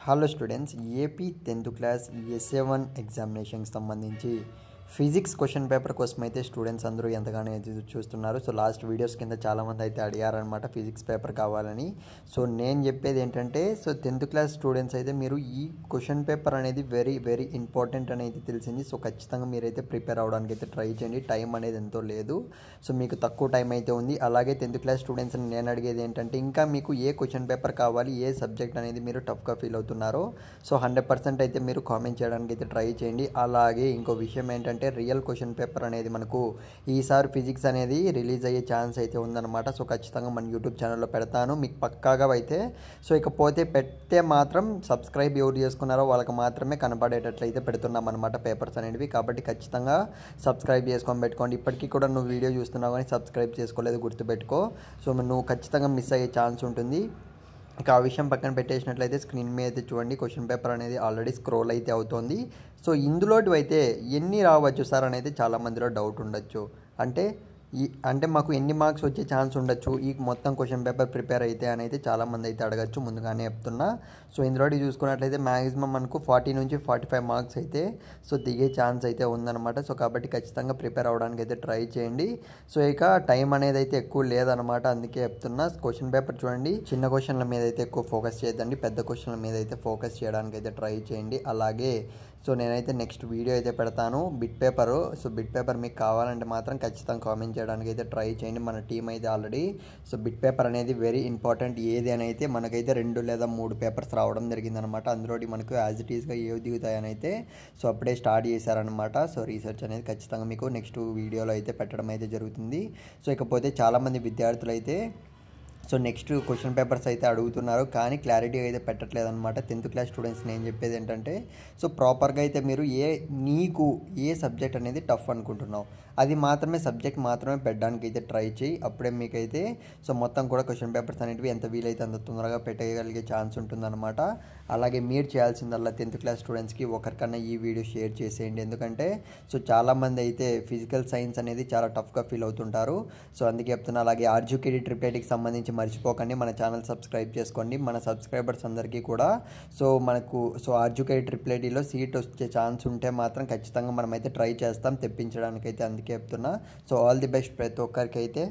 Hello students, AP 10th class SA1 ఎగ్జామినేషన్కి సంబంధించి physics question paper కోసం అయితే స్టూడెంట్స్ అందరూ ఎంతగానో ఎదురు చూస్తున్నారు. సో లాస్ట్ వీడియోస్ కింద చాలామంది అయితే అడిగారనమాట ఫిజిక్స్ పేపర్ కావాలని. సో నేను చెప్పేది ఏంటంటే, సో 10th క్లాస్ స్టూడెంట్స్ అయితే మీరు ఈ క్వశ్చన్ పేపర్ అనేది వెరీ వెరీ ఇంపార్టెంట్ అనేది తెలిసింది. సో ఖచ్చితంగా మీరైతే ప్రిపేర్ అవ్వడానికి అయితే ట్రై చేయండి. టైం అనేది ఎంతో లేదు, సో మీకు తక్కువ టైం అయితే ఉంది. అలాగే 10th క్లాస్ స్టూడెంట్స్ని నేను అడిగేది ఏంటంటే, ఇంకా మీకు ఏ క్వశ్చన్ పేపర్ కావాలి, ఏ సబ్జెక్ట్ అనేది మీరు టఫ్గా ఫీల్ అవుతున్నారో సో 100% అయితే మీరు కామెంట్ చేయడానికి అయితే ట్రై చేయండి. అలాగే ఇంకో విషయం ఏంటంటే, రియల్ క్వశ్చన్ పేపర్ అనేది మనకు ఈసారి ఫిజిక్స్ అనేది రిలీజ్ అయ్యే ఛాన్స్ అయితే ఉందన్నమాట. సో ఖచ్చితంగా మన యూట్యూబ్ ఛానల్లో పెడతాను మీకు పక్కాగా అయితే. సో ఇకపోతే పెడితే మాత్రం సబ్స్క్రైబ్ ఎవరు చేసుకున్నారో వాళ్ళకి మాత్రమే కనపడేటట్లయితే పెడుతున్నాం అనమాట పేపర్స్ అనేవి. కాబట్టి ఖచ్చితంగా సబ్స్క్రైబ్ చేసుకొని పెట్టుకోండి. ఇప్పటికీ కూడా నువ్వు వీడియో చూస్తున్నావు కానీ సబ్స్క్రైబ్ చేసుకోలేదు, గుర్తుపెట్టుకో. సో నువ్వు ఖచ్చితంగా మిస్ అయ్యే ఛాన్స్ ఉంటుంది. ఇక ఆ విషయం పక్కన పెట్టేసినట్లయితే స్క్రీన్ మీద అయితే చూడండి, క్వశ్చన్ పేపర్ అనేది ఆల్రెడీ స్క్రోల్ అయితే అవుతుంది. సో ఇందులోటి అయితే ఎన్ని రావచ్చు సార్ అనేది చాలామందిలో డౌట్ ఉండొచ్చు. అంటే మాకు ఎన్ని మార్క్స్ వచ్చే ఛాన్స్ ఉండొచ్చు ఈ మొత్తం క్వశ్చన్ పేపర్ ప్రిపేర్ అయితే అని అయితే చాలామంది అయితే అడగచ్చు, ముందుగానే చెప్తున్నా. సో ఇందులోటి చూసుకున్నట్లయితే మ్యాక్సిమం మనకు 40 నుంచి 45 మార్క్స్ అయితే సో దిగే ఛాన్స్ అయితే ఉందన్నమాట. సో కాబట్టి ఖచ్చితంగా ప్రిపేర్ అవ్వడానికి అయితే ట్రై చేయండి. సో ఇక టైం అనేది అయితే ఎక్కువ లేదనమాట, అందుకే చెప్తున్నా. క్వశ్చన్ పేపర్ చూడండి, చిన్న క్వశ్చన్ల మీద అయితే ఎక్కువ ఫోకస్ చేయొద్దండి, పెద్ద క్వశ్చన్ల మీద అయితే ఫోకస్ చేయడానికి అయితే ట్రై చేయండి. అలాగే సో నేనైతే నెక్స్ట్ వీడియో అయితే పెడతాను bit paper. So bit paper మీకు కావాలంటే మాత్రం ఖచ్చితంగా కామెంట్ చేయడానికి అయితే ట్రై చేయండి. మన టీం అయితే ఆల్రెడీ సో బిట్ పేపర్ అనేది వెరీ ఇంపార్టెంట్. ఏది అని అయితే మనకైతే 2 లేదా 3 పేపర్స్ రావడం జరిగిందనమాట. అందులోటి మనకు యాజ్ ఇట్ ఈస్గా ఏవి దిగుతాయని అయితే సో అప్పుడే స్టార్ట్ చేశారనమాట. సో రీసెర్చ్ అనేది ఖచ్చితంగా మీకు నెక్స్ట్ వీడియోలో అయితే పెట్టడం అయితే జరుగుతుంది. సో ఇకపోతే చాలామంది విద్యార్థులు అయితే సో నెక్స్ట్ క్వశ్చన్ పేపర్స్ అయితే అడుగుతున్నారు కానీ క్లారిటీ అయితే పెట్టట్లేదు అనమాట. 10th క్లాస్ స్టూడెంట్స్ నేను చెప్పేది ఏంటంటే, సో ప్రాపర్గా అయితే మీరు నీకు ఏ సబ్జెక్ట్ అనేది టఫ్ అనుకుంటున్నావు అది మాత్రమే సబ్జెక్ట్ మాత్రమే పెట్టడానికి అయితే ట్రై చేయి. అప్పుడే మీకైతే సో మొత్తం కూడా క్వశ్చన్ పేపర్స్ అనేవి ఎంత వీలైతే అంత తొందరగా పెట్టగలిగే ఛాన్స్ ఉంటుందన్నమాట. అలాగే మీరు చేయాల్సిందల్లా 10th క్లాస్ స్టూడెంట్స్కి ఒకరికన్నా ఈ వీడియో షేర్ చేసేయండి. ఎందుకంటే సో చాలామంది అయితే ఫిజికల్ సైన్స్ అనేది చాలా టఫ్గా ఫీల్ అవుతుంటారు. సో అందుకే చెప్తున్నా. అలాగే ఆర్జుకేడి ట్రిప్లెట్కి సంబంధించి మర్చిపోకండి, మన ఛానల్ సబ్స్క్రైబ్ చేసుకోండి. మన సబ్స్క్రైబర్స్ అందరికీ కూడా సో మనకు సో ఆర్జుకేడి ట్రిప్లెట్లో సీట్ వచ్చే ఛాన్స్ ఉంటే మాత్రం ఖచ్చితంగా మనమైతే ట్రై చేస్తాం తెప్పించడానికి అయితే, అందుకే చెప్తున్నా. సో ఆల్ ది బెస్ట్ ప్రతి ఒక్కరికి అయితే.